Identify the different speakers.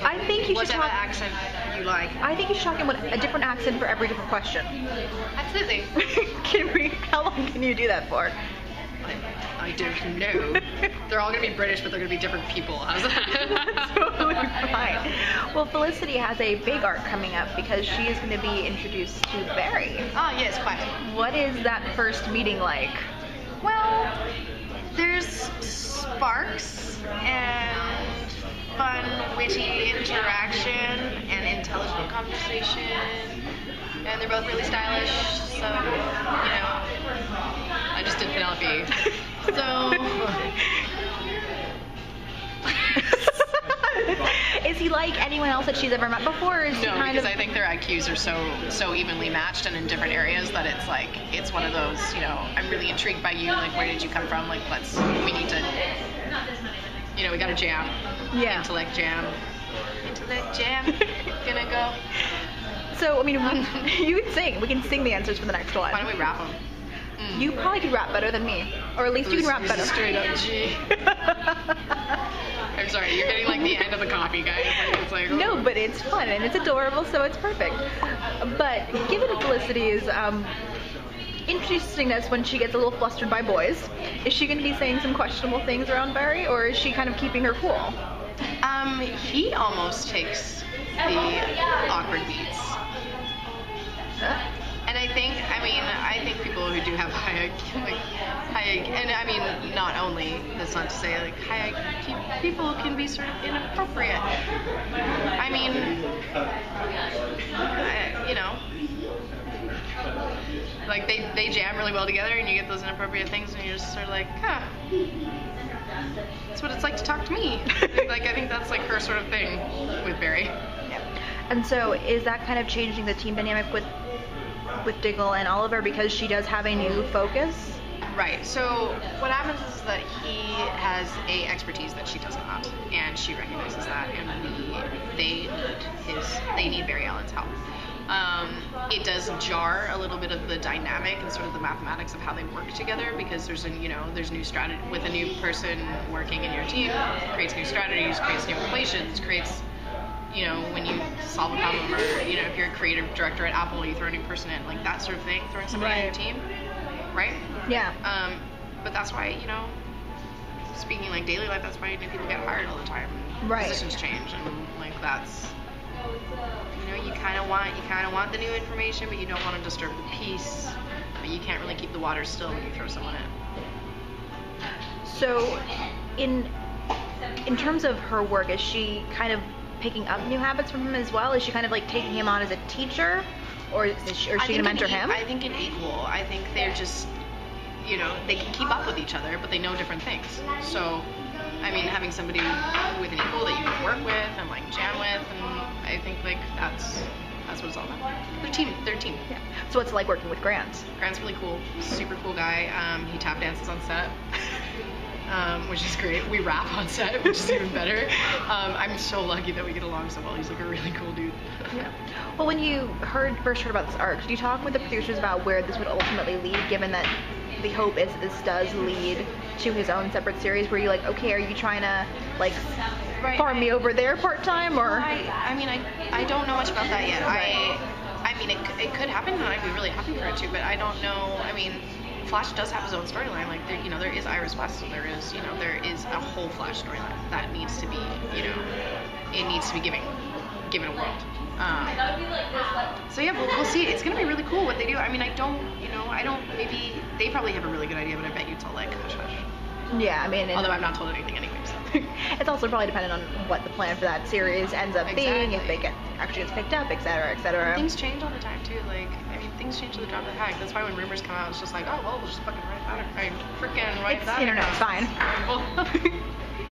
Speaker 1: I think you
Speaker 2: what
Speaker 1: should
Speaker 2: type of
Speaker 1: talk.
Speaker 2: accent you like.
Speaker 1: I think you should talk in a different accent for every different question.
Speaker 2: Absolutely.
Speaker 1: Can we? How long can you do that for?
Speaker 2: I don't know. They're all gonna be British, but they're gonna be different people. How's that?
Speaker 1: Totally fine. Well, Felicity has a big arc coming up because she is going to be introduced to Barry.
Speaker 2: Oh yes, quite.
Speaker 1: What is that first meeting like?
Speaker 2: Well, there's sparks and fun, witty interaction and intelligent conversation, and they're both really stylish. So, I just did Penelope. So.
Speaker 1: Is he like anyone else that she's ever met before? Or is he
Speaker 2: No,
Speaker 1: kind
Speaker 2: because
Speaker 1: of...
Speaker 2: I think their IQs are so evenly matched and in different areas that it's one of those, I'm really intrigued by you, like, where did you come from? Like, we need to, we gotta jam.
Speaker 1: Yeah.
Speaker 2: Intellect jam. Gonna go.
Speaker 1: So, I mean, you can sing. We can sing the answers for the next one.
Speaker 2: Why don't we rap them?
Speaker 1: You probably could rap better than me. Or at least you can rap better.
Speaker 2: Straight up G. I'm sorry, you're getting like the end of the coffee, guys. It's like,
Speaker 1: No, but it's fun and it's adorable, so it's perfect. But given Felicity's interestingness when she gets a little flustered by boys, is she going to be saying some questionable things around Barry, or is she kind of keeping her cool?
Speaker 2: He almost takes the awkward beats. And I think people who do have high IQ, and I mean, not only, that's not to say, like, high IQ people can be sort of inappropriate. I mean, like, they jam really well together, and you get those inappropriate things, and you're just sort of like, huh. That's what it's like to talk to me. I think that's like her sort of thing with Barry.
Speaker 1: Yep. And so, is that kind of changing the team dynamic with Diggle and Oliver because she does have a new focus?
Speaker 2: Right. So what happens is that he has a expertise that she does not, and she recognizes that, and they need Barry Allen's help. It does jar a little bit of the dynamic and sort of the mathematics of how they work together, because there's new strategy with a new person working in your team, creates new strategies, creates new equations, creates, when you solve a problem, or if you're a creative director at Apple, you throw a new person in, like that sort of thing, throwing somebody in your team, right?
Speaker 1: Yeah.
Speaker 2: But that's why, speaking like daily life, that's why new people get hired all the time.
Speaker 1: Right.
Speaker 2: Positions change, and like that's. You kind of want the new information, but you don't want to disturb the peace. But you can't really keep the water still when you throw someone in.
Speaker 1: So, in terms of her work, is she kind of picking up new habits from him as well? Is she kind of like taking him on as a teacher, or is she going to mentor him?
Speaker 2: I think an equal. I think they're just, they can keep up with each other, but they know different things. So, I mean, having somebody with an equal that you can work with and like jam with, and I think like that's what it's all about. They're a team.
Speaker 1: Yeah. So what's it like working with Grant?
Speaker 2: Grant's really cool, super cool guy. He tap dances on set, which is great. We rap on set, which is even better. I'm so lucky that we get along so well. He's like a really cool dude.
Speaker 1: Yeah. Well, when you first heard about this arc, did you talk with the producers about where this would ultimately lead, given that the hope is that this does lead to his own separate series? Were you like, okay, are you trying to like farm me over there part-time, or?
Speaker 2: I don't know much about that yet. I mean, it could happen, and I'd be really happy for it too, but I don't know. I mean, Flash does have his own storyline. Like, there is Iris West, so there is a whole Flash storyline that needs to be, it needs to be given a world. So yeah, we'll see. It's gonna be really cool what they do. I mean, maybe they probably have a really good idea, but I bet you it's all like hush hush.
Speaker 1: Yeah, I mean,
Speaker 2: although I've not told anything anyway, so.
Speaker 1: It's also probably dependent on what the plan for that series ends up being, if they actually gets picked up, etc., etc.
Speaker 2: Things change all the time too. Like, I mean, things change to the drop of a hat. That's why when rumors come out, it's just like, oh well, we'll just fucking write that. Freaking write that.
Speaker 1: Internet's fine.
Speaker 2: Well,